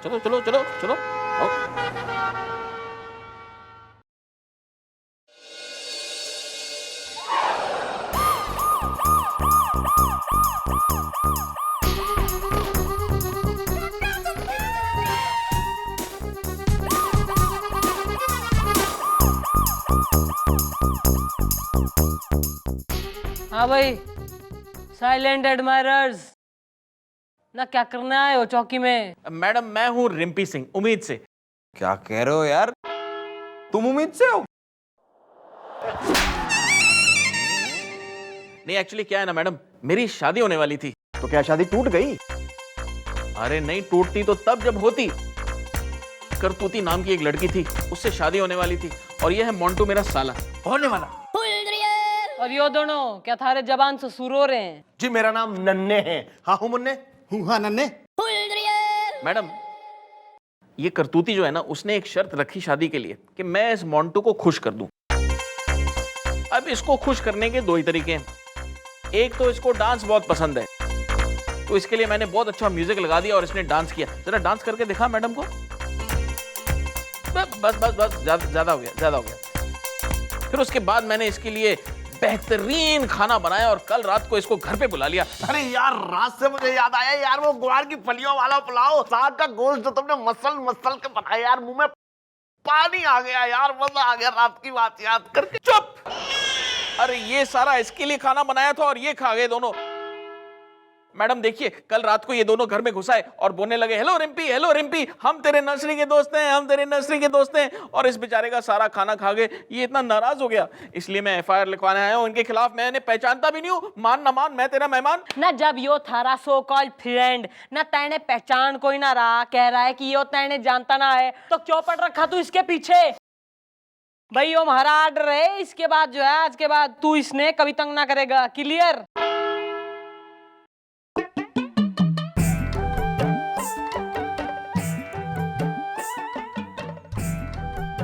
चलो चलो चलो चलो आओ। हाँ भाई, साइलेंट एडमायरर्स ना, क्या करने आए हो चौकी में? मैडम मैं हूँ रिम्पी सिंह, उम्मीद से। क्या कह रहे हो यार, तुम उम्मीद से हो? नहीं एक्चुअली क्या है ना मैडम, मेरी शादी होने वाली थी। तो क्या शादी टूट गई? अरे नहीं, टूटती तो तब जब होती। करतूती नाम की एक लड़की थी, उससे शादी होने वाली थी, और ये है मोंटू मेरा साला होने वाला। और यो दोनों क्या थारे जबान से सुर हो रहे हैं? जी मेरा नाम नन्हे है। हाँ हूँ मुन्ने, हूँ हाँ नन्हे। मैडम ये करतूती जो है ना, उसने एक शर्त रखी शादी के लिए कि मैं इस मोंटू को खुश कर दूं। अब इसको खुश करने के दो ही तरीके हैं। एक तो इसको डांस बहुत पसंद है, तो इसके लिए मैंने बहुत अच्छा म्यूजिक लगा दिया और इसने डांस किया। जरा डांस करके दिखा मैडम को। बस बस बस बस, ज्यादा हो गया, ज्यादा हो गया। फिर उसके बाद मैंने इसके लिए बेहतरीन खाना बनाया और कल रात को इसको घर पे बुला लिया। अरे यार रात से मुझे याद आया यार, वो ग्वार की फलियों वाला पुलाव, साग का गोश्त जो तुमने मसल मसल के बनाया यार, मुंह में पानी आ गया यार, मजा आ गया रात की बात याद करके। चुप! अरे ये सारा इसके लिए खाना बनाया था और ये खा गए दोनों। मैडम देखिए, कल रात को ये दोनों घर में घुसाए और बोलने लगे, हेलो रिम्पी, हम तेरे नर्सरी के दोस्त हैं, हम तेरे नर्सरी के दोस्त हैं। और इस बेचारे का सारा खाना खा गए। ये इतना नाराज हो गया, इसलिए मैं एफआईआर लिखवाने आया हूं इनके खिलाफ। मैंने पहचानता भी नहीं हूं, मान ना मान, मैं तेरा मेहमान। ना जब यो थारा सो कॉल्ड फ्रेंड ना तैने पहचान कोई ना रहा, कह रहा है कि यो तैने जानता ना है, तो क्यों पड़ रखा तू इसके पीछे? भाई यो हमारा आर्डर है, इसके बाद जो है, आज के बाद तू इसने कभी तंग ना करेगा। क्लियर?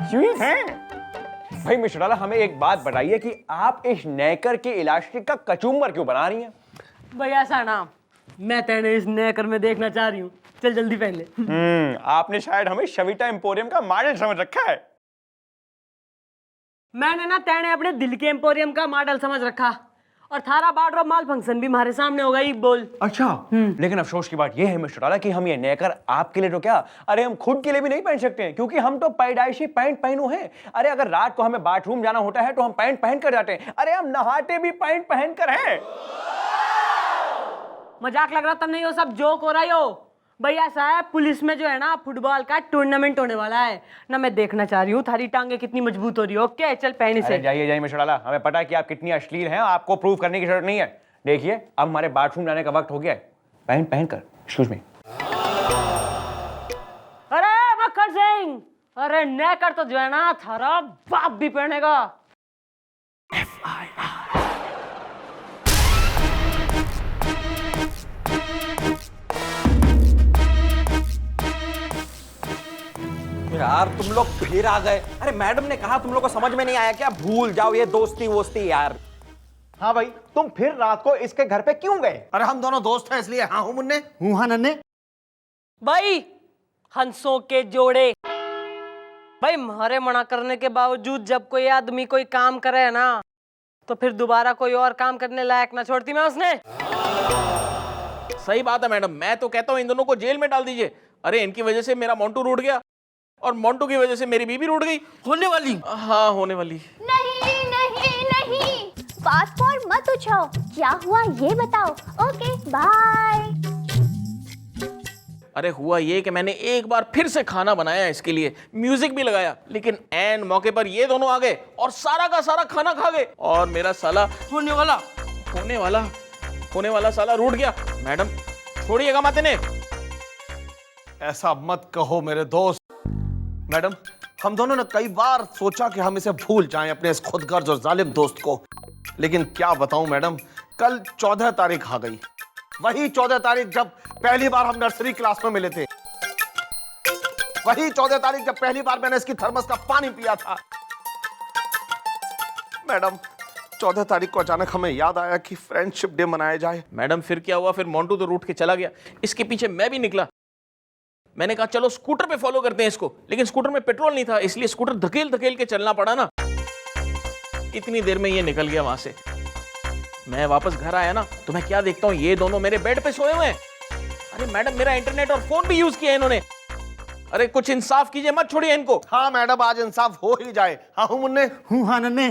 ठीक है भाई। मिस्टर डाला, हमें एक बात बताइए कि आप इस नेकर के इलास्टिक का कचूमर क्यों बना रही हैं? भैया ऐसा नाम मैं तेने इस नेकर में देखना चाह रही हूँ। चल जल्दी पहन ले। आपने शायद हमें शविता एम्पोरियम का मॉडल समझ रखा है। मैंने ना तेने अपने दिल के एम्पोरियम का मॉडल समझ रखा, और थारा बार्डर माल फंक्शन भी हमारे सामने होगा। ही बोल। अच्छा, लेकिन अफसोस की बात यह है मिस्टर डाला कि हम ये नेकर आपके लिए तो क्या, अरे हम खुद के लिए भी नहीं पहन सकते हैं, क्योंकि हम तो पैदाइशी पैंट पहनू हैं। अरे अगर रात को हमें बाथरूम जाना होता है तो हम पैंट पहन कर जाते हैं। अरे हम नहाते भी पैंट पहन कर हैं। मजाक लग रहा तब नहीं, हो सब जोक हो रहा है। हो भैया ऐसा है, पुलिस में जो है ना फुटबॉल का टूर्नामेंट होने वाला है ना, मैं देखना चाह रही हूँ थारी टांगे कितनी मजबूत हो रही है। ओके चल पहन इसे। जाइए मिस्टर डाला, हमें पता है कि आप कितनी अश्लील हैं, आपको प्रूव करने की जरूरत नहीं है। देखिए अब हमारे बाथरूम जाने का वक्त हो गया है, पैंट पहन कर। Excuse me. अरे मक्खन सिंह, अरे नेकर तो जो है ना थारा बाप भी पहनेगा। यार तुम लोग फिर आ गए। अरे मैडम ने कहा, तुम लोग को समझ में नहीं आया क्या? भूल जाओ ये दोस्ती वोस्ती यार। हाँ भाई, तुम फिर रात को इसके घर पे क्यों गए? अरे हम दोनों दोस्त हैं इसलिए। हाँ हूँ मुन्ने, हूँ हाँ नन्हे। भाई हंसों के जोड़े, भाई हमारे मना करने के बावजूद जब कोई आदमी कोई काम करे ना, तो फिर दोबारा कोई और काम करने लायक ना छोड़ती मैं उसने। सही बात है मैडम, मैं तो कहता हूं इन दोनों को जेल में डाल दीजिए। अरे इनकी वजह से मेरा मोंटू रूठ गया, और मोंटू की वजह से मेरी बीबी रूठ गई। होने वाली। हाँ होने वाली। नहीं नहीं नहीं, पासपोर्ट मत उछाओ, क्या हुआ ये बताओ। Okay bye. अरे हुआ ये कि मैंने एक बार फिर से खाना बनाया इसके लिए, म्यूजिक भी लगाया, लेकिन एन मौके पर ये दोनों आ गए और सारा का सारा खाना खा गए, और मेरा साला होने वाला साला रूठ गया। मैडम छोड़िएगा मत इन्हें। ऐसा मत कहो मेरे दोस्त। मैडम हम दोनों ने कई बार सोचा कि हम इसे भूल जाएं, अपने इस खुदगर्ज और जालिम दोस्त को, लेकिन क्या बताऊं मैडम, कल 14 तारीख आ गई। वही 14 तारीख जब पहली बार हम नर्सरी क्लास में मिले थे, वही 14 तारीख जब पहली बार मैंने इसकी थर्मस का पानी पिया था। मैडम 14 तारीख को अचानक हमें याद आया कि फ्रेंडशिप डे मनाया जाए। मैडम फिर क्या हुआ, फिर मोंटू तो रूठ के चला गया, इसके पीछे मैं भी निकला। मैंने कहा चलो स्कूटर पे फॉलो करते हैं इसको, लेकिन स्कूटर में पेट्रोल नहीं था, इसलिए स्कूटर धकेल धकेल के चलना पड़ा ना। इतनी देर में ये निकल गया वहां से। मैं वापस घर आया ना तो मैं क्या देखता हूँ, ये दोनों मेरे बेड पे सोए हुए हैं। अरे मैडम, मेरा इंटरनेट और फोन भी यूज किया इन्होंने। अरे कुछ इंसाफ कीजिए, मत छोड़िए इनको। हाँ मैडम, आज इंसाफ हो ही जाए। हाँ हूँ मुन्ने। हूँ हाँ नन्हे।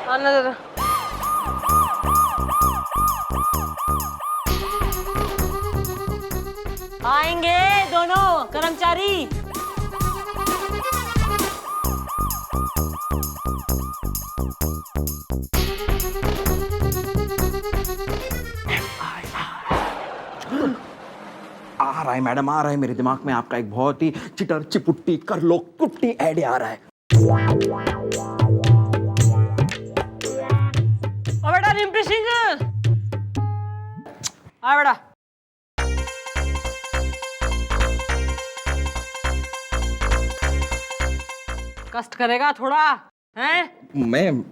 आना जरा। आएंगे दोनों कर्मचारी। आ रहा है मैडम, आ रहा है मेरे दिमाग में आपका एक बहुत ही चिटर चिपुट्टी कर लो कुट्टी आइडिया आ रहा है। ओ बेटा रिम्पी सिंह, आ बेटा। कष्ट करेगा थोड़ा, हैं? मैं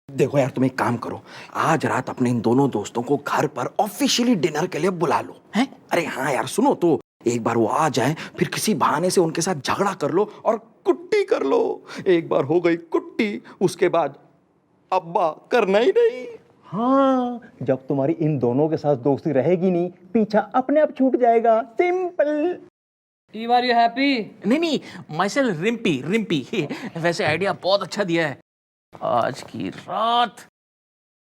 देखो यार, तुम एक काम करो, आज रात अपने इन दोनों दोस्तों को घर पर ऑफिशियली डिनर के लिए बुला लो। हैं? अरे हाँ यार, सुनो तो, एक बार वो आ जाए, फिर किसी बहाने से उनके साथ झगड़ा कर लो और कुट्टी कर लो। एक बार हो गई कुट्टी, उसके बाद अब्बा करना ही नहीं। हाँ, जब तुम्हारी इन दोनों के साथ दोस्ती रहेगी नहीं, पीछा अपने आप छूट जाएगा। सिंपल। Are you happy? नहीं, माई सेल्फ रिम्पी रिम्पी। वैसे आइडिया बहुत अच्छा दिया है। आज की रात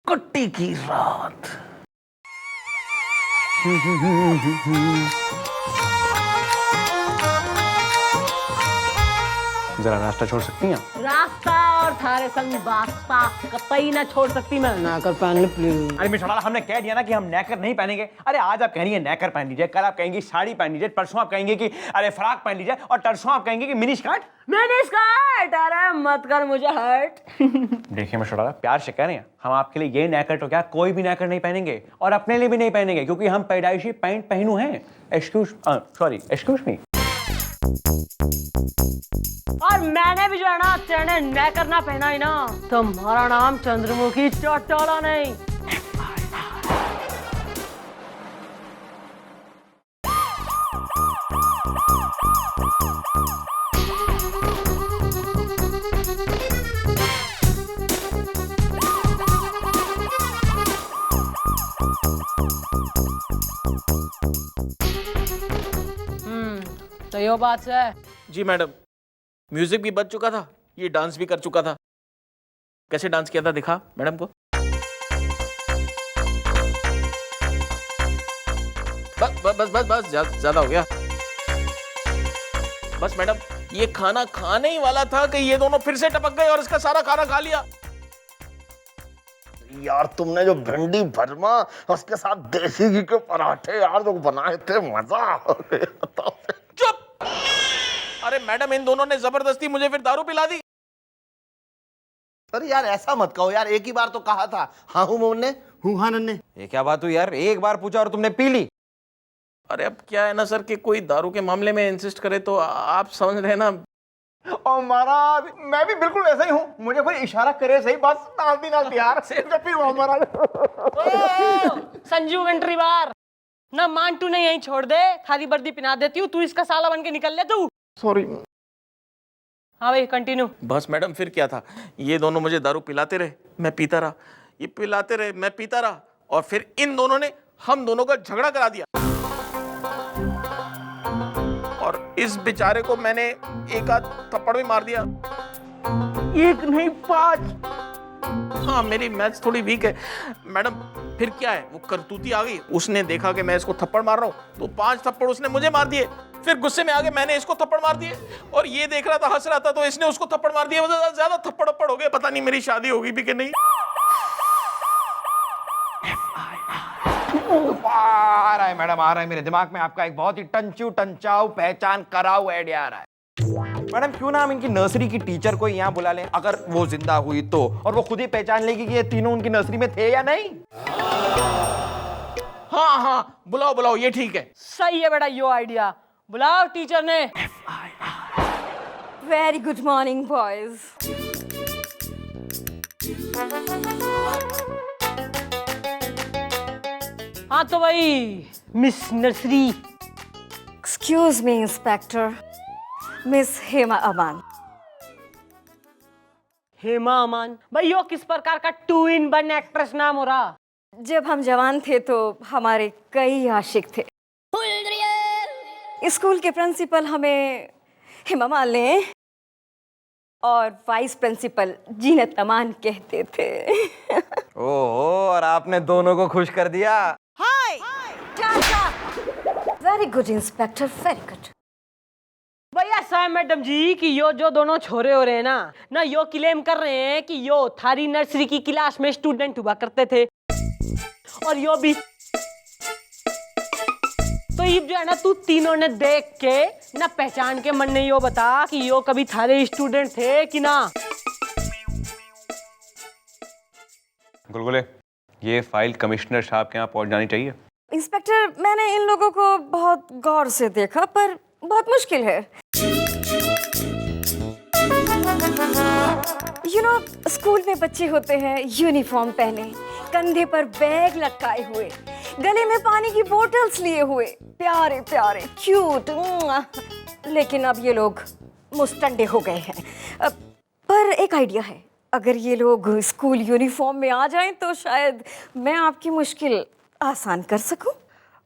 कुट्टी की रात। जरा रास्ता छोड़ सकती हैं? रास्ता और थारे संग वास्ता कतई ना छोड़ सकती मैं। ना कर पहन ले प्लीज। अरे मिस हड़ाला, हमने कह दिया ना कि हम नेकर नहीं पहनेंगे। अरे आज आप कहेंगे नेकर पहन लीजिए, कल आप कहेंगे साड़ी पहन लीजिए, परसों आप कहेंगे कि अरे फ्रॉक पहन लीजिए, और तरसों आप कहेंगे कि मिनी स्कर्ट। मैंने स्कर्ट, अरे मत कर मुझे हर्ट। देखिए मिस हड़ाला, प्यार से कह रहे हैं, हम आपके लिए ये नेकर तो क्या कोई भी नेकर नहीं पहनेंगे, और अपने लिए भी नहीं पहनेंगे, क्योंकि हम पैदाइशी पैंट पहनू हैं। Excuse me. और मैंने भी जो है ना, तेने नेकर ना पहना ही ना, तो हमारा नाम चंद्रमुखी चौटाला नहीं। तो यो बात है। जी मैडम, म्यूजिक भी बज चुका था, ये डांस भी कर चुका था। कैसे डांस किया था दिखा मैडम को? बस ज्यादा हो गया। बस मैडम, ये खाना खाने ही वाला था कि ये दोनों फिर से टपक गए और इसका सारा खाना खा लिया। यार तुमने जो भिंडी भरमा उसके साथ देसी घी के पराठे यार जो बनाए थे, मजा आ गया। चुप! अरे मैडम, इन दोनों ने जबरदस्ती मुझे फिर दारू पिला दी। अरे यार ऐसा मत कहो यार, एक ही बार तो कहा था। हाँ हूँ मुन्ने। हूँ हाँ नन्हे। ये क्या बात हुई यार, एक बार पूछा और तुमने पी ली। अरे अब क्या है ना सर, कि कोई दारू के मामले में इंसिस्ट करे तो आप समझ रहे ना। और महाराज, मैं भी बिल्कुल वैसा ही हूँ, मुझे कोई इशारा करे सही, बस नाल यार। संजू एंट्री बार ना, मांटू ने यहीं छोड़ दे, थाली बर्दी पिना देती हूँ, तू इसका साला बन के निकल ले तू। सॉरी। हाँ भाई कंटिन्यू। बस मैडम, फिर क्या था, ये दोनों मुझे दारू पिलाते रहे, मैं पीता रहा, ये पिलाते रहे, मैं पीता रहा, और फिर इन दोनों ने हम दोनों का झगड़ा करा दिया। और इस बेचारे को मैंने एक आध थप्पड़ भी मार दिया। एक नहीं 5। हाँ, मेरी मैथ्स थोड़ी वीक है मैडम। फिर क्या है, वो करतूती आ गई, उसने देखा कि मैं इसको थप्पड़ मार रहा हूँ तो 5 थप्पड़ उसने मुझे मार दिए। फिर गुस्से में आके मैंने इसको थप्पड़ मार दिए, और ये देख रहा था, हंस रहा था, तो इसने उसको थप्पड़ मार दिए। मतलब ज्यादा थप्पड़ हो गए, पता नहीं मेरी शादी होगी भी कि नहीं। आ रहा है मैडम, आ रहा है मेरे दिमाग में आपका एक बहुत ही टंचाऊ पहचान कराऊ आइडिया आ रहा है। मैडम, क्यों ना हम इनकी नर्सरी की टीचर को यहाँ बुला लें, अगर वो जिंदा हुई तो, और वो खुद ही पहचान लेगी कि ये तीनों उनकी नर्सरी में थे या नहीं। हाँ, बुलाओ, ये ठीक है। सही है बेटा, यो आइडिया। बुलाओ टीचर ने। Very good morning boys. हाँ तो भाई miss nursery. Excuse me, Inspector. Miss Hema Aman. Hema Aman भाई, यो किस प्रकार का 2 in 1 एक्ट्रेस नाम हो रहा? जब हम जवान थे तो हमारे कई आशिक थे। स्कूल के प्रिंसिपल हमें हेमा मालिनी और वाइस प्रिंसिपल जीनत अमान कहते थे। ओहो, और आपने दोनों को खुश कर दिया। Very good inspector, very good. भैया ऐसा है मैडम जी कि यो जो दोनों छोरे हो रहे हैं ना यो क्लेम कर रहे हैं कि यो थारी नर्सरी की क्लास में स्टूडेंट हुआ करते थे, और यो भी। तो ये जो है ना, तू तीनों ने देख के ना पहचान के मन ने यो बता कि यो कभी थारे स्टूडेंट थे कि ना। गुलगुले, ये फाइल कमिश्नर साहब के यहाँ पहुंच जानी चाहिए। इंस्पेक्टर, मैंने इन लोगों को बहुत गौर से देखा पर बहुत मुश्किल है। स्कूल में बच्चे होते हैं यूनिफॉर्म पहने, कंधे पर बैग लटकाए हुए, गले में पानी की बोतल्स लिए हुए, प्यारे प्यारे क्यूट। लेकिन अब ये लोग मुस्तंडे हो गए हैं। पर एक आइडिया है, अगर ये लोग स्कूल यूनिफॉर्म में आ जाएं तो शायद मैं आपकी मुश्किल आसान कर सकूं।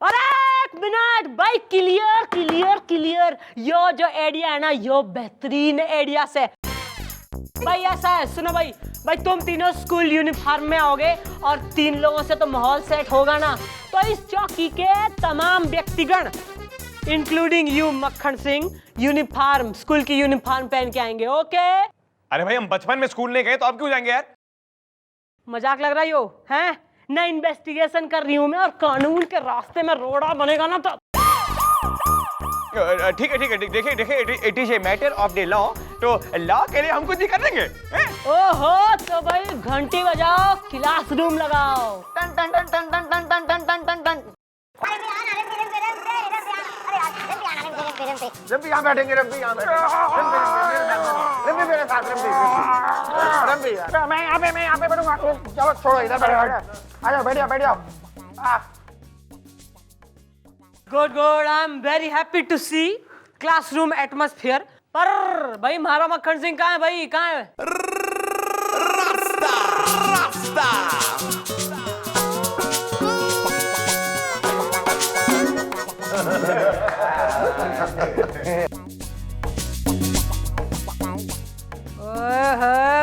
अरे एक मिनट भाई, क्लियर क्लियर क्लियर। यो जो आइडिया है ना, यो बेहतरीन आइडिया से। भाई ऐसा है, सुनो भाई, तुम तीनों स्कूल यूनिफॉर्म में आओगे और 3 लोगों से तो माहौल सेट होगा ना। तो इस चौकी के तमाम व्यक्तिगण इंक्लूडिंग यू मक्खन सिंह यूनिफॉर्म, स्कूल की यूनिफॉर्म पहन के आएंगे। ओके? अरे भाई, हम बचपन में स्कूल नहीं गए तो अब क्यों जाएंगे यार? मजाक लग रहा है यो हैं? ना इन्वेस्टिगेशन कर रही हूं मैं, और कानून के रास्ते में रोड़ा बनेगा ना तो। ठीक है देखिए, it is a matter of the law, तो लॉ के लिए हम कुछ भी कर देंगे। ओहो, तो भाई घंटी बजाओ, क्लासरूम लगाओ। टन टन टन टन टन टन टन टन टन टन टन। रम्पी यहाँ बैठेंगे, रम्पी यहाँ बैठेंगे, रम्पी मेरे साथ, रम्पी मैं यहाँ पे बैठूंगा। चलो छोड़ो, इधर बैठो, आ जाओ, बैठ जाओ। Good, I am very happy to see classroom atmosphere. पर भाई हमारा मक्खन सिंह कहाँ है भाई, कहाँ है?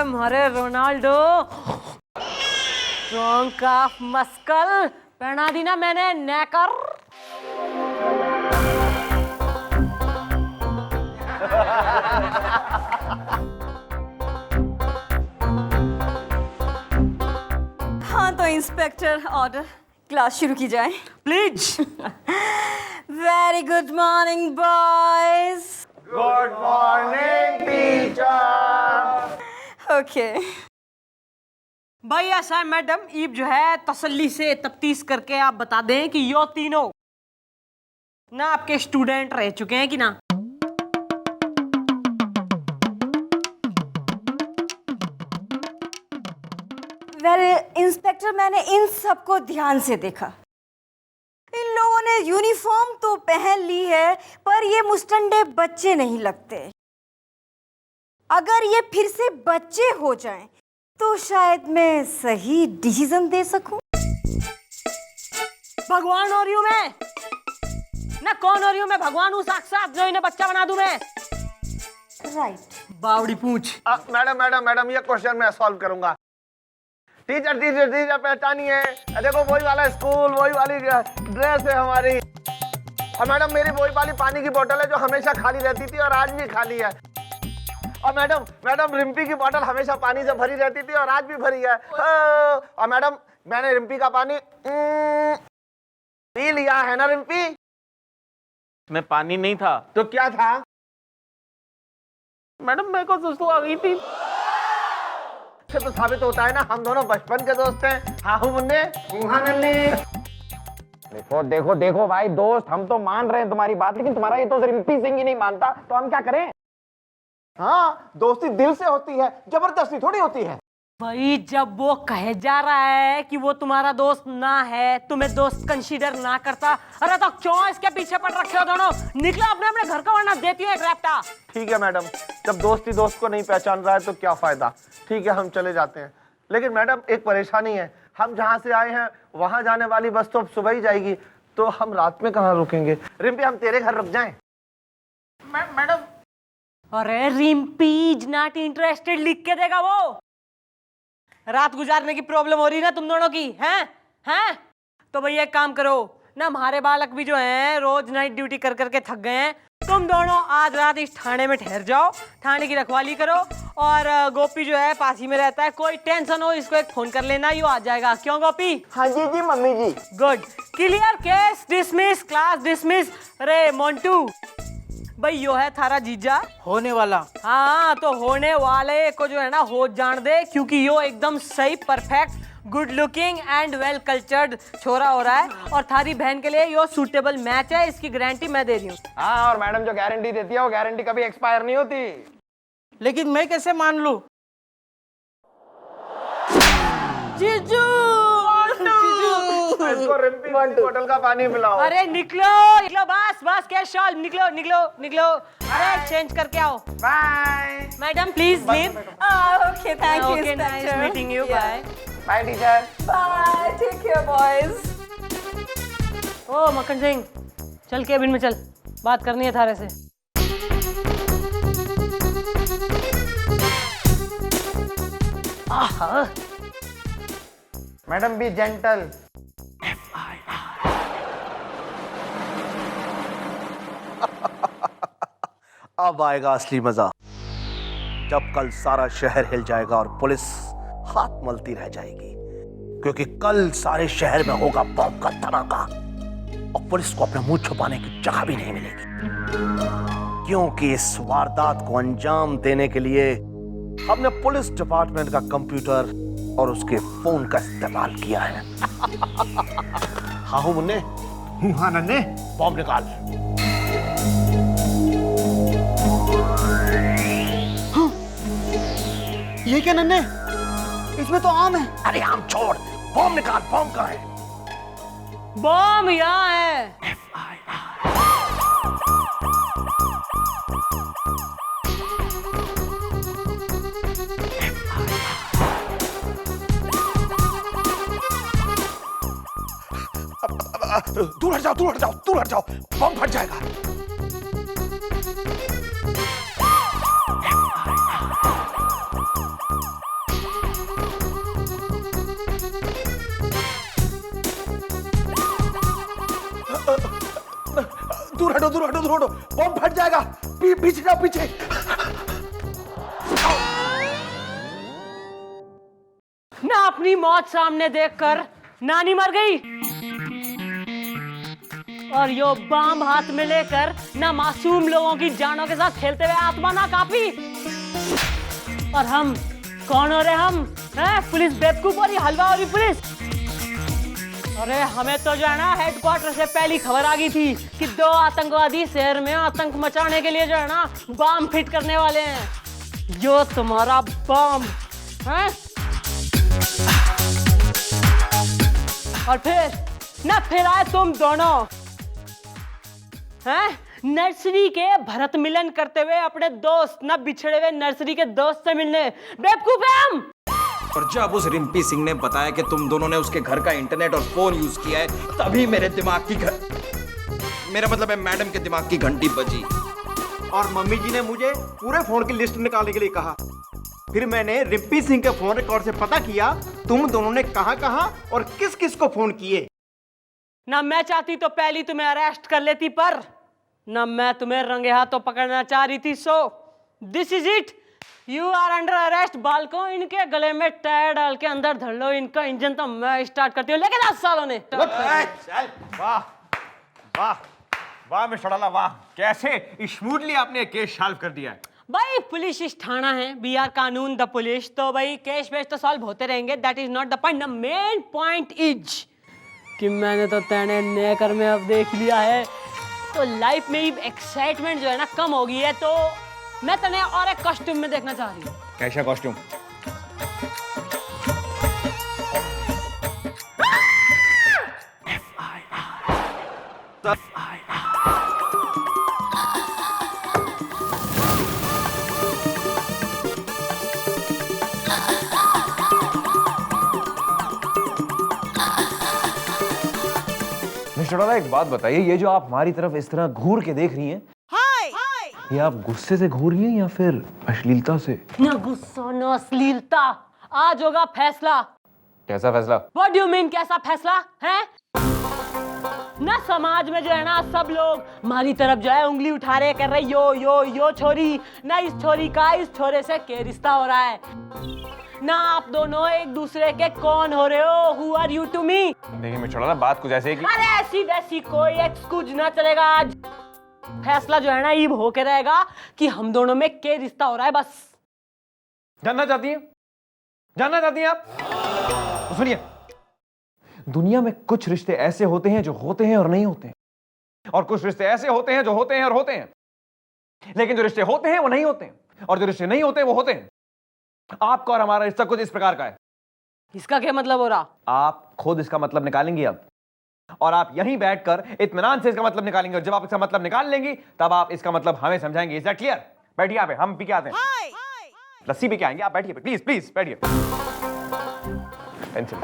हमारे रोनाल्डो स्ट्रॉन्ग ऑफ मस्कल पहना दी ना मैंने नेकर। हाँ तो इंस्पेक्टर, ऑर्डर, क्लास शुरू की जाए please. Very good morning boys. Good morning teacher. Okay. भाई ऐसा है मैडम, ईब जो है तसल्ली से तफ्तीश करके आप बता दें कि यो तीनों ना आपके स्टूडेंट रह चुके हैं कि ना। वेल इंस्पेक्टर, मैंने इन सबको ध्यान से देखा। इन लोगों ने यूनिफॉर्म तो पहन ली है, पर ये मुस्टंडे बच्चे नहीं लगते। अगर ये फिर से बच्चे हो जाएं, तो शायद मैं सही डिसीजन दे सकूं। भगवान हो रही हूं मैं ना, कौन हो रही हूं मैं? भगवान हूं साक्षात, जो इन्हें बच्चा बना दूं मैं। राइट। बावड़ी पूछ। मैडम, ये क्वेश्चन मैं सॉल्व करूंगा। टीचर पहचानिए, देखो वही वाला स्कूल, वही वाली ड्रेस है हमारी। और मैडम, मेरी वही वाली पानी की बोतल है जो हमेशा खाली रहती थी और आज भी खाली है। और मैडम रिम्पी की बोतल हमेशा पानी से भरी रहती थी और आज भी भरी है। और मैडम, मैंने रिम्पी का पानी पी लिया है ना रिम्पी? में पानी नहीं था। तो क्या था? मैडम मेरे को सुसु आ गई थी। से तो साबित होता है ना हम दोनों बचपन के दोस्त हैं। हाँ मुन्ने, देखो भाई दोस्त, हम तो मान रहे हैं तुम्हारी बात, लेकिन तुम्हारा ये तो रिम्पी सिंह ही नहीं मानता, तो हम क्या करें? हाँ, दोस्ती दिल से होती है, जबरदस्ती थोड़ी होती है। भाई जब वो कहे जा रहा है कि वो तुम्हारा दोस्त ना है, तुम्हें दोस्त कंसीडर ना करता, अरे तो क्यों इसके पीछे पड़ रखे हो दोनों? निकलो अपने अपने घर का, वरना देती है एक रैप्टा। ठीक है मैडम, जब दोस्त ही दोस्त को नहीं पहचान रहा है तो क्या फायदा। ठीक है, हम चले जाते हैं। लेकिन मैडम एक परेशानी है, हम जहाँ से आए हैं वहां जाने वाली बस तो अब सुबह ही जाएगी, तो हम रात में कहाँ रुकेंगे? रिम्पी, हम तेरे घर रुक जाएं? मैडम। अरे रिम्पी इज नॉट इंटरेस्टेड लिख के देगा वो। रात गुजारने की प्रॉब्लम हो रही है ना तुम दोनों की, हैं? तो भैया एक काम करो ना, हमारे बालक भी जो हैं रोज नाइट ड्यूटी कर करके थक गए हैं, तुम दोनों आज रात इस थाने में ठहर जाओ, थाने की रखवाली करो, और गोपी जो है पास ही में रहता है, कोई टेंशन हो इसको एक फोन कर लेना, यो आ जाएगा। क्यों गोपी? हाँ जी जी मम्मी जी। Good, clear case, dismiss, class dismiss. अरे मोंटू भाई, यो है थारा जीजा होने वाला। हाँ, तो होने वाले को जो है ना हो जान दे, क्योंकि यो एकदम सही, perfect, good looking and well cultured छोरा हो रहा है, और थारी बहन के लिए यो सूटेबल मैच है, इसकी गारंटी मैं दे रही हूँ। हाँ, और मैडम जो गारंटी देती है वो गारंटी कभी एक्सपायर नहीं होती। लेकिन मैं कैसे मान लूं? जीजू, इसको रिम्पी बोतल का पानी पिलाओ। अरे निकलो निकलो, बस कैश शॉल, निकलो। अरे चेंज करके आओ। Bye. Madam please leave. Okay, thank you okay, nice meeting you, bye. Bye teacher. Bye, take care boys. ओ मक्खन सिंह, चल केबिन में चल, बात करनी है थारे से। आहा, मैडम बी जेंटल। अब आएगा असली मजा, जब कल सारा शहर हिल जाएगा और पुलिस हाथ मलती रह जाएगी, क्योंकि कल सारे शहर में होगा बम का धमाका और पुलिस को अपना मुंह छुपाने की जगह भी नहीं मिलेगी, क्योंकि इस वारदात को अंजाम देने के लिए हमने पुलिस डिपार्टमेंट का कंप्यूटर और उसके फोन का इस्तेमाल किया है। हाँ हूं मुन्ने। हाँ नन्हे। बॉम्ब निकाल। ये क्या नन्हे? इसमें तो आम है। अरे आम छोड़, बॉम्ब निकाल। बॉम्ब कहाँ है? बम यहाँ है। दूर हट जाओ, बम फट जाएगा। दूर हटो, बम फट जाएगा। पीछे जाओ, पीछे। ना अपनी मौत सामने देखकर नानी मर गई, और यो बम हाथ में लेकर ना मासूम लोगों की जानों के साथ खेलते हुए आत्मा ना काफी। और हम कौन हो रहे? हम पुलिस बेवकूफ और ये हलवा और पुलिस। अरे हमें तो जो है ना हेडक्वार्टर से पहली खबर आ गई थी कि 2 आतंकवादी शहर में आतंक मचाने के लिए जो है ना बम फिट करने वाले हैं। यो तुम्हारा बम है, और फिर आए तुम दोनों हैं नर्सरी के भरत मिलन करते हुए अपने दोस्त ना बिछड़े हुए नर्सरी के दोस्त से मिलने। बेवकूफ है हम। और जब उस रिम्पी सिंह ने बताया कि तुम दोनों ने उसके घर का इंटरनेट और फोन यूज किया है, तभी मेरे मतलब है मैडम के दिमाग की घंटी बजी। और मम्मी जी ने मुझे पूरे फोन की लिस्ट निकालने के लिए कहा। फिर मैंने रिम्पी सिंह के फोन रिकॉर्ड से पता किया तुम दोनों ने कहां और किस किस को फोन किए। ना मैं चाहती तो पहली तुम्हें अरेस्ट कर लेती, पर ना मैं तुम्हें रंगे हाथों पकड़ना चाह रही थी। So this is it, you are under arrest. बालकों, इनके गले में टायर डाल के अंदर धर लो, इनका इंजन तो मैं स्टार्ट करती हूँ। लेकिन 10 सालों ने वाह मिस्टर डाला, वाह, कैसे स्मूथली आपने केस सॉल्व कर दिया है। भाई पुलिस इस थाना है, बी आर कानून द पुलिस, तो भाई केस वेस तो सॉल्व होते रहेंगे। That is not the point. The main point is कि मैंने तो तेने नेकर में अब देख लिया है, तो लाइफ में एक्साइटमेंट जो है ना कम हो गई है, तो मैं तेने और एक कॉस्ट्यूम में देखना चाह रही हूँ। कैसा कॉस्ट्यूम? मिस्टर डोला, एक बात बताइए, ये जो आप हमारी तरफ इस तरह घूर के देख रही हैं, ये आप गुस्से से घूर रही हैं या फिर अश्लीलता से? ना गुस्सा ना अश्लीलता, आज होगा फैसला। कैसा फैसला? What do you mean कैसा फैसला है? ना समाज में जो है ना सब लोग हमारी तरफ जो है उंगली उठा रहे, कर रहे यो छोरी, ना इस छोरी का इस छोरे से क्या रिश्ता हो रहा है, ना आप दोनों एक दूसरे के कौन हो रहे हो, who are you to me? देखिए मिस्टर डोला, बात कुछ ऐसे है कि अरे ऐसी वैसी कोई एक्सक्यूज ना चलेगा, आज फैसला जो है ना ये होके रहेगा कि हम दोनों में क्या रिश्ता हो रहा है। बस जानना चाहती हैं? जानना चाहती हैं आप? तो सुनिए, दुनिया में कुछ रिश्ते ऐसे होते हैं जो होते हैं और नहीं होते हैं, और कुछ रिश्ते ऐसे होते हैं जो होते हैं और होते हैं, लेकिन जो रिश्ते होते हैं वो नहीं होते हैं, और जो रिश्ते नहीं होते वो होते हैं। आपका और हमारा रिश्ता कुछ इस प्रकार का है। इसका क्या मतलब हो रहा? आप खुद इसका मतलब निकालेंगी अब, और आप यहीं बैठकर इत्मीनान से इसका मतलब निकालेंगे, और जब आप इसका मतलब निकाल लेंगी तब आप इसका मतलब हमें समझाएंगे। Is that clear? बैठिए, यहाँ पे हम पी के आते हैं, लस्सी पी के आएंगे, आप बैठिए प्लीज प्लीज बैठिए। पेंसिल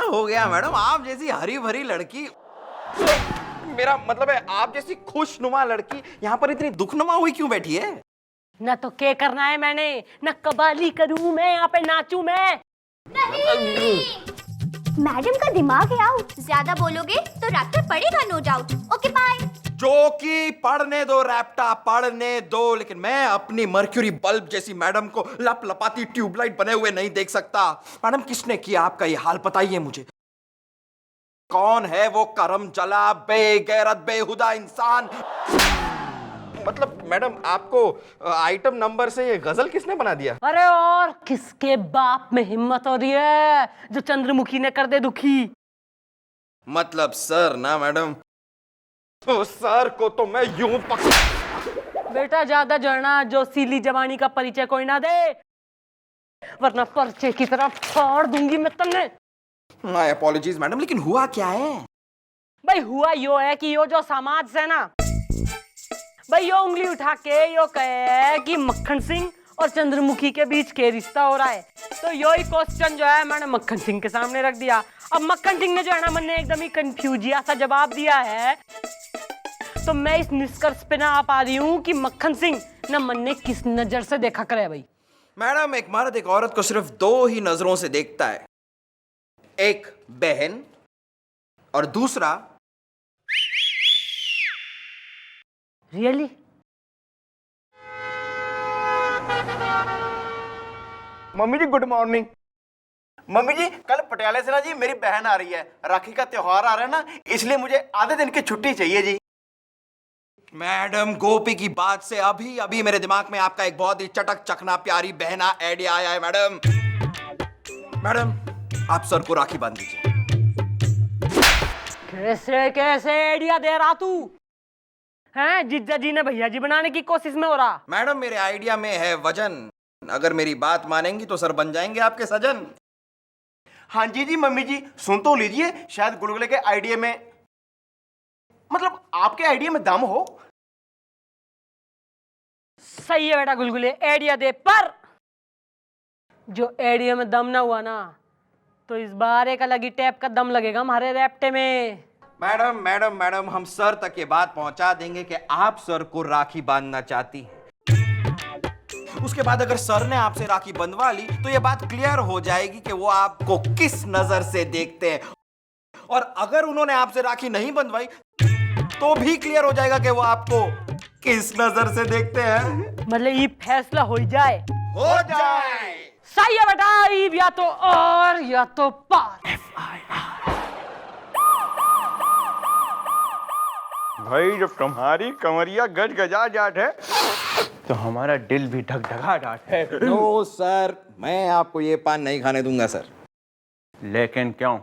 हो गया मैडम, आप जैसी हरी भरी लड़की, मेरा मतलब है आप जैसी खुशनुमा लड़की यहाँ पर इतनी दुखनुमा हुई क्यों बैठी है? ना तो क्या करना है मैंने, ना कबाली करूं मैं, यहाँ पे नाचूं मैं। नहीं, मैडम का दिमाग है आउट, ज्यादा बोलोगे तो रैप्टर पड़ेगा नो डाउट। Okay bye. जो कि पढ़ने दो रैप्टा, पढ़ने दो, लेकिन मैं अपनी मर्क्यूरी बल्ब जैसी मैडम को लप लपाती ट्यूबलाइट बने हुए नहीं देख सकता। मैडम, किसने किया आपका ये हाल, बताइए मुझे। कौन है वो करम जला बेगैरत बेहुदा इंसान? मतलब मैडम, आपको आइटम नंबर से ये गजल किसने बना दिया? अरे और किसके बाप में हिम्मत हो रही है जो चंद्रमुखी ने कर दे दुखी। मतलब सर ना मैडम, तो सर को तो मैं यूं बेटा ज्यादा जड़ना जो सीली जवानी का परिचय कोई ना दे, वरना पर्चे की तरफ फाड़ दूंगी मैं तुमने। माय अपॉलॉजीज मैडम, लेकिन हुआ क्या है? भाई हुआ यो है कि यो जो समाज से ना भाई यो उंगली उठा के यो कहे कि मक्खन सिंह और चंद्रमुखी के बीच के रिश्ता हो रहा है, तो यो ही क्वेश्चन जो है मैंने मक्खन सिंह के सामने रख दिया। अब मक्खन सिंह ने जो है ना मैंने एकदम ही कंफ्यूजिया सा जवाब दिया है, तो मैं इस निष्कर्ष पे ना आ पा रही हूँ कि मक्खन सिंह ना मन ने किस नजर से देखा करे। भाई मैडम, एक मर्द एक औरत को सिर्फ दो ही नजरों से देखता है, एक बहन और दूसरा रियली। मम्मी जी गुड मॉर्निंग। मम्मी जी, कल पटियाले से ना जी मेरी बहन आ रही है, राखी का त्योहार आ रहा है ना, इसलिए मुझे आधे दिन की छुट्टी चाहिए जी। मैडम, गोपी की बात से अभी अभी मेरे दिमाग में आपका एक बहुत ही चटक चकना प्यारी बहना आइडिया आया है। मैडम मैडम, आप सर को राखी बांध दीजिए। कैसे कैसे आइडिया दे रहा तू हैं? जीजा जी ने भैया जी बनाने की कोशिश में हो रहा। मैडम, मेरे आइडिया में है वजन, अगर मेरी बात मानेंगी तो सर बन जाएंगे आपके सजन। हाँ जी जी मम्मी जी, सुन तो लीजिए, शायद गुलगुले के आइडिया में, मतलब आपके आइडिया में दम हो। सही है बेटा गुलगुले, आइडिया दे, पर जो आइडिया में दम ना हुआ ना तो इस बार एक अलग ही टैप का दम लगेगा हमारे रैप्टे में। मैडम मैडम मैडम, हम सर तक ये बात पहुंचा देंगे कि आप सर को राखी बांधना चाहती हैं। उसके बाद अगर सर ने आपसे राखी बंधवा ली तो ये बात क्लियर हो जाएगी कि वो आपको किस नजर से देखते हैं, और अगर उन्होंने आपसे राखी नहीं बंधवाई तो भी क्लियर हो जाएगा कि वो आपको किस नजर से देखते हैं। मतलब ये फैसला हो जाए। हो जाए। सही है बेटा, या तो और या तो पार। भाई, जब तुम्हारी कमरिया गज गजा जाट है तो हमारा दिल भी ढकढका डाट है। नो सर, मैं आपको ये पान नहीं खाने दूंगा सर। लेकिन क्यों?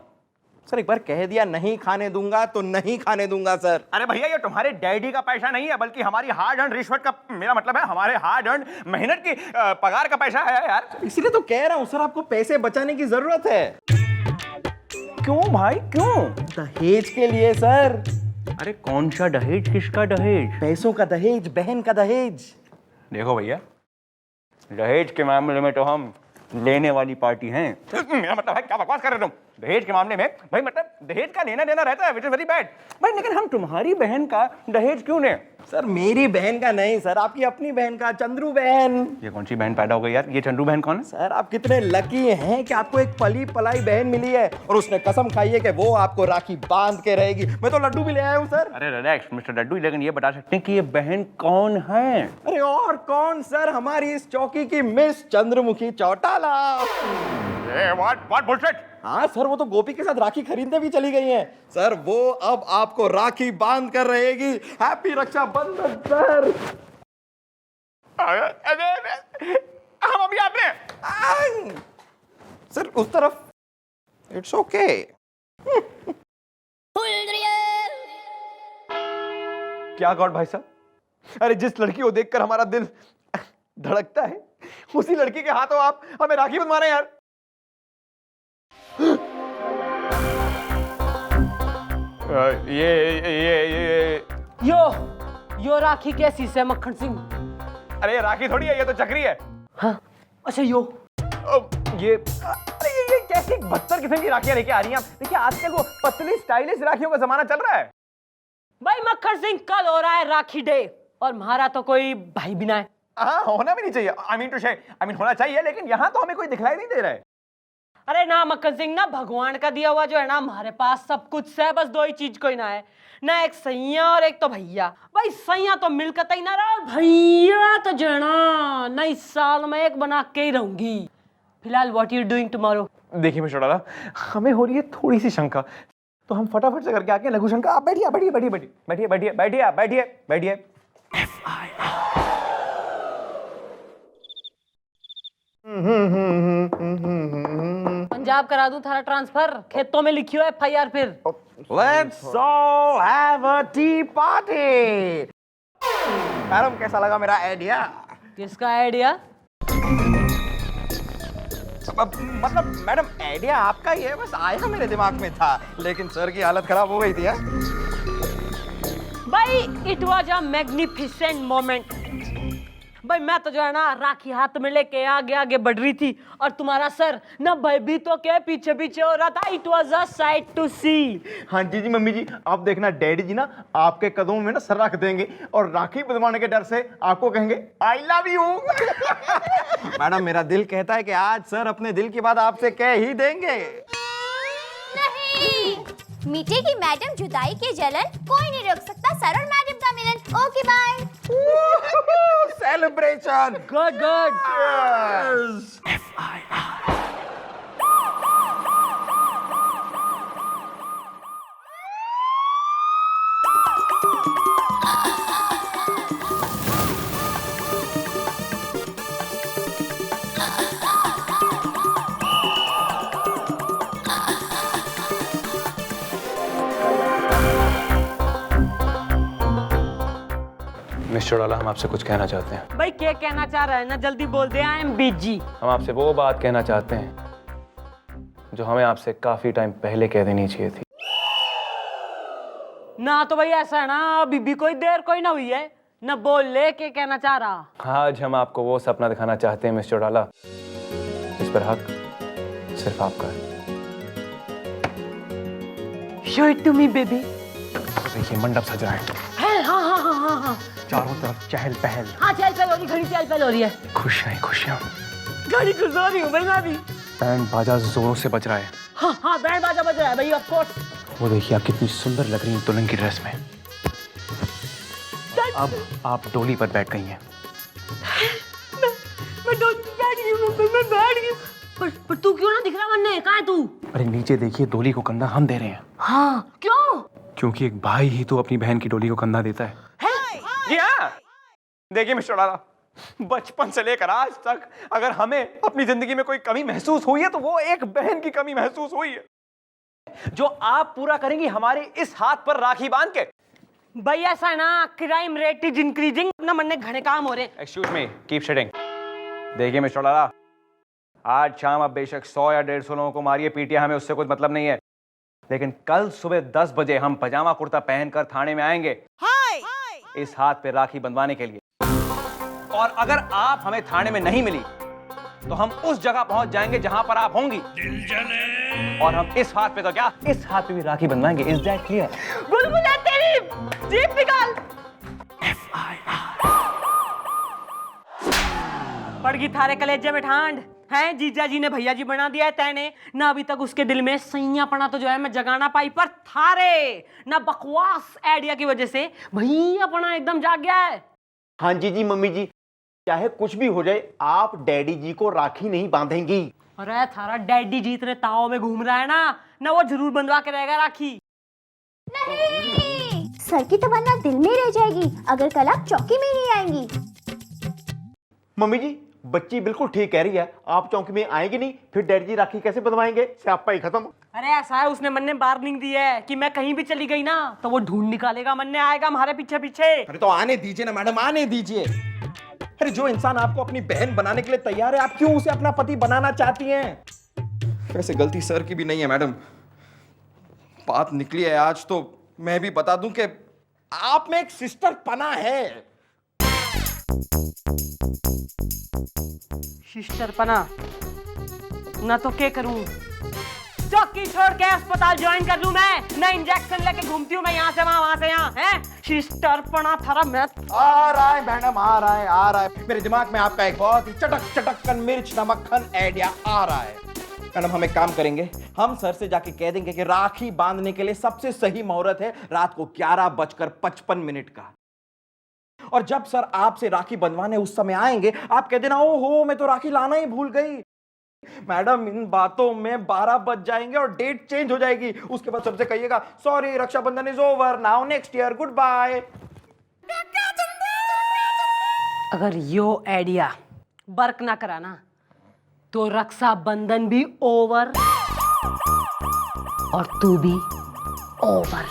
सर एक बार कह दिया नहीं खाने दूंगा तो नहीं खाने दूंगा सर। अरे भैया ये तुम्हारे डैडी का पैसा नहीं है, बल्कि हमारी हार्ड अर्न रिश्वत का, मेरा मतलब है हमारे हार्ड अर्न मेहनत की पगार का पैसा है यार। इसीलिए तो कह रहा हूँ सर, आपको पैसे बचाने की जरूरत है। क्यों भाई क्यों? दहेज के लिए सर। अरे कौन सा दहेज, किसका दहेज? पैसों का दहेज, बहन का दहेज। देखो भैया, दहेज के मामले में तो हम लेने वाली पार्टी हैं। मेरा मतलब है क्या बकवास कर रहे हो तुम? दहेज के मामले में भाई मतलब दहेज का लेना देना रहता है, विच इज वेरी बैड भाई, लेकिन हम तुम्हारी बहन का दहेज क्यों लें? सर मेरी बहन का नहीं सर, आपकी अपनी बहन का, चंद्रू बहन। ये कौन सी बहन पैदा हो गई यार? ये चंद्रू बहन कौन है? सर आप कितने लकी हैं कि आपको एक पली पलाई बहन मिली है और उसने कसम खाई है कि वो आपको राखी बांध के रहेगी। मैं तो लड्डू भी ले आया हूँ सर। अरे रिलैक्स मिस्टर लड्डू, लेकिन ये बता सकते हैं कि ये बहन कौन है? अरे और कौन सर, हमारी इस चौकी की miss Chandramukhi Chautala. What bullshit? हाँ सर, वो तो गोपी के साथ राखी खरीदने भी चली गई हैं। सर वो अब आपको राखी बांध कर रहेगी। Happy Rakshabandhan sir. हम अभी आते हैं सर उस तरफ। It's okay. क्या गॉड भाई साहब, अरे जिस लड़की को देखकर हमारा दिल धड़कता है उसी लड़की के हाथों आप हमें राखी बंधवा रहे हैं यार। ये यो राखी कैसी से मक्खन सिंह? अरे ये राखी थोड़ी है, ये तो चक्री है। हाँ अच्छा यो ये कैसी बदतर किस्म की राखियां लेके आ रही हैं आप? देखिए आजकल वो पतली स्टाइलिश राखियों का जमाना चल रहा है। भाई मक्खन सिंह, कल हो रहा है राखी डे और हमारा तो कोई भाई भी ना है। हाँ होना भी नहीं चाहिए, आई मीन होना चाहिए, लेकिन यहाँ तो हमें कोई दिखलाई नहीं दे रहा है। अरे ना मक्खन सिंह, ना भगवान का दिया हुआ जो है ना हमारे पास सब कुछ है, बस दो ही चीज कोई ना है, ना एक सैया और एक तो भैया। भाई सैया तो मिलकर ही ना रहा, भैया तो जो है ना नई साल में एक बना के ही रहूंगी। फिलहाल व्हाट यू डूइंग टुमारो? देखिए मिस्टर डाला, हमें हो रही है थोड़ी सी शंका, तो हम फटाफट से करके आके लघु शंका। आप बैठिए बैठिए बैठिए बैठिए बैठिए बैठिए बैठिए आप बैठिए बैठिए। पंजाब करा दूं थारा ट्रांसफर, खेतों में लिखियो FIR फिर। Let's all have a tea party। Madam कैसा लगा मेरा आइडिया? किसका आइडिया? मतलब मैडम आइडिया आपका ही है, बस आया मेरे दिमाग में था, लेकिन सर की हालत खराब हो गई थी। भाई it was a magnificent moment. भाई मैं तो जो है ना राखी हाथ में लेके आगे आगे बढ़ रही थी और तुम्हारा सर ना भयभीत होके पीछे पीछे हो रहा था। It was a sight to see. हाँ जी जी मम्मी जी, आप देखना डैडी जी ना आपके कदमों में ना सर रख देंगे और राखी बंधवाने के डर से आपको कहेंगे आई लव यू। मैडम मेरा दिल कहता है कि आज सर अपने दिल की बात आपसे कह ही देंगे। नहीं, मिटेगी मैडम जुदाई की जलन, कोई नहीं रोक सकता सर और मैडम का मिलन। Okay bye. Celebration. Good good. Mister Dala, हम आपसे कुछ कहना चाहते हैं। भाई क्या कहना चाह रहा है ना, जल्दी बोल दे। I am busy. हम आपसे वो बात कहना चाहते हैं जो हमें आपसे काफी टाइम पहले कह देनी चाहिए थी। ना तो भाई ऐसा है ना, अभी भी कोई देर कोई ना हुई है ना, बोल ले के कहना चाह रहा। आज हम आपको वो सपना दिखाना चाहते हैं मिस्टर डाला, इस पर हक सिर्फ आपका है। Show it to me baby. देखिए मंडप सज रहा है, हाँ हाँ हाँ हाँ हाँ चारों तरफ चहल पहल, हाँ चल पहल हो रही, घड़ी चल पहल हो रही है, खुशियां खुशियां, गाड़ी खुश हो रही हूँ भाई मैं भी। बैंड बाजा जोरों से बज रहा है। हाँ हाँ बैंड बाजा बज रहा है भाई, ऑफ कोर्स। वो देखिए आप कितनी सुंदर लग रही हैं दुल्हन की ड्रेस में। अब आप डोली पर बैठ गई हैं। मैं डोली बैठ गई हूँ, मैं बैठ गई। पर तू क्यों ना दिख रहा वन्ने, कहाँ है तू? अरे नीचे देखिए, डोली को कंधा हम दे रहे हैं। हाँ क्यों? क्योंकि एक भाई ही तो अपनी बहन की डोली को कंधा देता है। जी हाँ, देखिए मिस्टर डाला, बचपन से लेकर आज तक अगर हमें अपनी जिंदगी में कोई कमी महसूस हुई है तो वो एक बहन की कमी महसूस हुई है। जो आप पूरा करेंगी हमारे इस हाथ पर राखी बांध के। भाई ऐसा है ना, क्राइम रेट इज इंक्रीजिंग, ना मरने घने काम हो रहे। Excuse me, keep sitting. देखिए मिस्टर लाला, आज शाम आप बेशक 100 या 150 लोगों को मारिए पीटिए, हमें उससे कुछ मतलब नहीं है, लेकिन कल सुबह 10 बजे हम पजामा कुर्ता पहनकर थाने में आएंगे इस हाथ पे राखी बंधवाने के लिए। और अगर आप हमें थाने में नहीं मिली तो हम उस जगह पहुंच जाएंगे जहां पर आप होंगी, और हम इस हाथ पे तो क्या, इस हाथ पे भी राखी बंधवाएंगे। Is that clear? बुलबुल तेरी जीप निकाल। पड़ गई थारे कलेजे में ठांड हैं, जीजा जी ने भैया जी बना दिया है तैने ना, अभी तक उसके दिल में सैयापना तो जो है मैं जगा ना पाई, पर थारे ना बकवास आइडिया की वजह से भैयापना एकदम जाग गया है। हाँ जी मम्मी जी, चाहे कुछ भी हो जाए आप डैडी जी को राखी नहीं बांधेंगी। अरे थारा डैडी जी इतने ताव में घूम रहा है ना वो जरूर बंधवा के रहेगा राखी। नहीं, सर की तमन्ना दिल में रह जाएगी अगर कल आप चौकी में नहीं आएंगी। मम्मी जी बच्ची बिल्कुल ठीक कह रही है, आप चौकी में आएंगे नहीं फिर डैडी जी राखी कैसे बंधवाएंगे, स्यापा ही खत्म। अरे ऐसा है, उसने मन ने वार्निंग दी है कि मैं कहीं भी चली गई ना तो वो ढूंढ निकालेगा, मन ने आएगा हमारे पीछे पीछे। अरे तो आने दीजिए ना मैडम, आने दीजिए। अरे जो इंसान आपको अपनी बहन बनाने के लिए तैयार है, आप क्यों उसे अपना पति बनाना चाहती हैं? वैसे गलती सर की भी नहीं है मैडम, बात निकली है आज तो मैं भी बता दूं कि आप में एक सिस्टर पना है। सिस्टर पना ना तो क्या करूं, चौकी छोड़ के अस्पताल ज्वाइन कर लूं मैं, ना इंजेक्शन लेके घूमती हूं मैं यहाँ से वहां से यहाँ है। सिस्टर पना थारा मैं आ रहा है मैडम, आ रहा है मेरे दिमाग में आपका एक बहुत ही चटक चटक्कन मिर्च नमक्खन आइडिया आ रहा है। मैडम हम एक काम करेंगे, हम सर से जाके कह देंगे कि राखी बांधने के लिए सबसे सही मुहूर्त है रात को 11:55 का, और जब सर आपसे राखी बंधवाने उस समय आएंगे आप कह देना ओहो मैं तो राखी लाना ही भूल गई। मैडम इन बातों में 12 बज जाएंगे और डेट चेंज हो जाएगी, उसके बाद सबसे कहिएगा sorry Rakshabandhan is over now next year goodbye. अगर यो आइडिया वर्क ना कराना तो रक्षाबंधन भी ओवर और तू भी ओवर।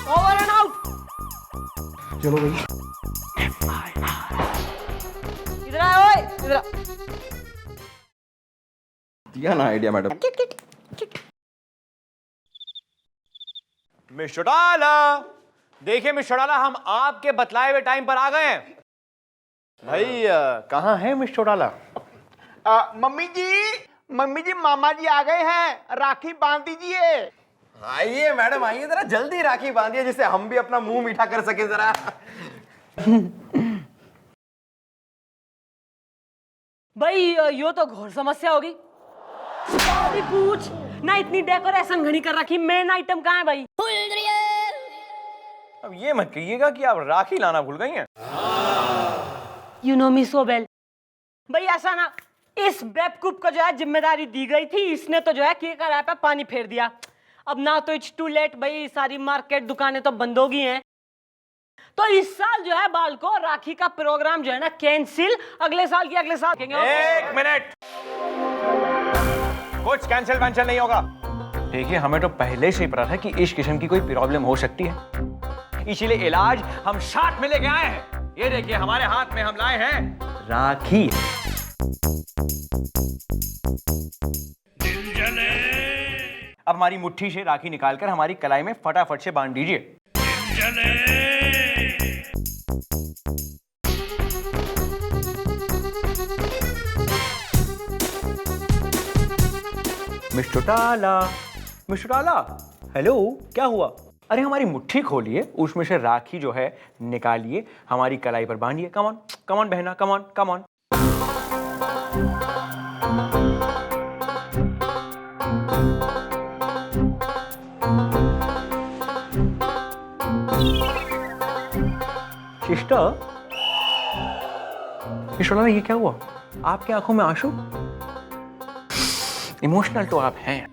Over and out. चलो भाई इधर आ, ओए इधर आ। दिया ना आइडिया मैडम। मिस्टर डाला, देखिए मिस्टर डाला, हम आपके बतलाए हुए टाइम पर आ गए हैं। भाई कहाँ है मिस्टर डाला? मम्मी जी मामा जी आ गए हैं, राखी बांध दीजिए। आइए मैडम आइए, जरा जल्दी राखी बांधिए जिससे हम भी अपना मुंह मीठा कर सके जरा। भाई यो तो घोर समस्या होगी। अरे पूछ ना, इतनी डेकोरेशन घनी कर रखी, मेन आइटम कहाँ है भाई? अब ये मत कहिएगा कि आप राखी लाना भूल गई हैं। You know me so well. भाई ऐसा ना, इस बेवकूफ को जो है जिम्मेदारी दी गई थी, इसने तो जो है केक रैप पे पानी फेर दिया। अब ना तो इट्स टू लेट भाई, सारी मार्केट दुकानें तो बंद हो गई हैं, तो इस साल जो है बाल को राखी का प्रोग्राम जो है ना कैंसिल, अगले साल की अगले साल। एक मिनट, कुछ कैंसिल वैंसिल नहीं होगा। देखिए हमें तो पहले से ही पता था कि इस किस्म की कोई प्रॉब्लम हो सकती है, इसीलिए इलाज हम साथ में लेके आए हैं। ये देखिए हमारे हाथ में हम लाए हैं राखी। अब हमारी मुट्ठी से राखी निकालकर हमारी कलाई में फटाफट से बांध दीजिए। मिस्टर टाला, हेलो, क्या हुआ? अरे हमारी मुट्ठी खोलिए, उसमें से राखी जो है निकालिए, हमारी कलाई पर बांधिए। कम ऑन कम ऑन बहना, come on come on. Sister ये क्या हुआ? आपकी आंखों में आंसू? इमोशनल तो आप हैं।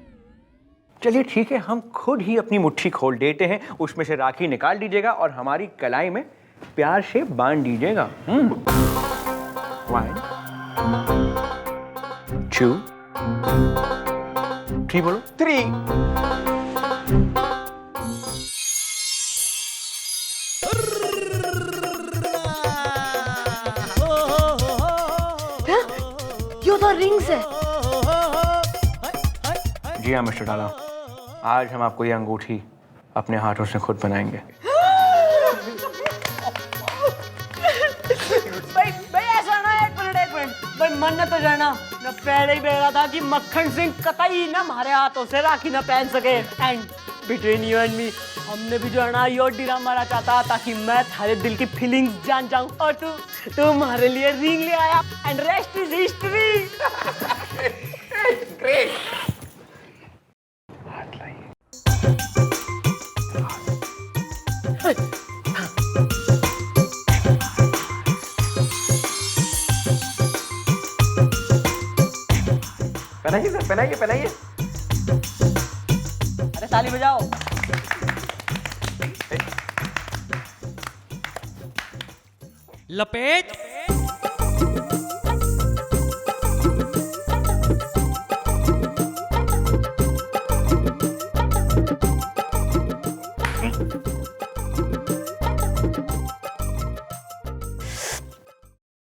चलिए ठीक है, हम खुद ही अपनी मुट्ठी खोल देते हैं, उसमें से राखी निकाल दीजिएगा और हमारी कलाई में प्यार से बांध दीजिएगा। 1 2 3 बोलो 3 यो तो रिंग्स है। जी हाँ मिस्टर डाला, आज हम आपको ये अंगूठी अपने हाथों से खुद बनाएंगे। भाई ऐसा ना, एक मिनट भाई, मन ने तो जाना मैं पहले ही बोला था कि मक्खन सिंह कतई ना हमारे हाथों से राखी ना पहन सके। And between you and me, हमने भी जो है ना यो डीरा मारा चाहता ताकि मैं थारे दिल की फीलिंग्स जान जाऊं, और तू हमारे लिए रिंग ले आया, एंड रेस्ट इज हिस्ट्री। पहनाइए सर, पहनाइए पहनाइए। अरे ताली बजाओ। लपेट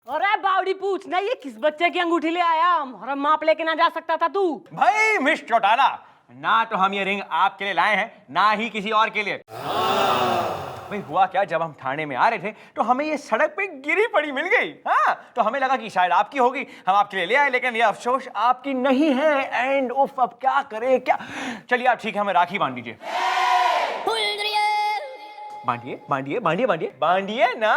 अरे बावड़ी पूछना, ये किस बच्चे की अंगूठी ले आया? हमारा माप लेके ना जा सकता था तू? भाई मिस चौटाला, ना तो हम ये रिंग आपके लिए लाए हैं, ना ही किसी और के लिए। भाई हुआ क्या, जब हम थाने में आ रहे थे तो हमें ये सड़क पे गिरी पड़ी मिल गई। हाँ, तो हमें लगा कि शायद आपकी होगी, हम आपके लिए ले आए, लेकिन ये अफसोस आपकी नहीं है। एंड उफ, अब क्या करें क्या। चलिए आप ठीक है, हमें राखी बांध दीजिए। बांधिए बांधिए बांधिए बांधिए बांधिए ना।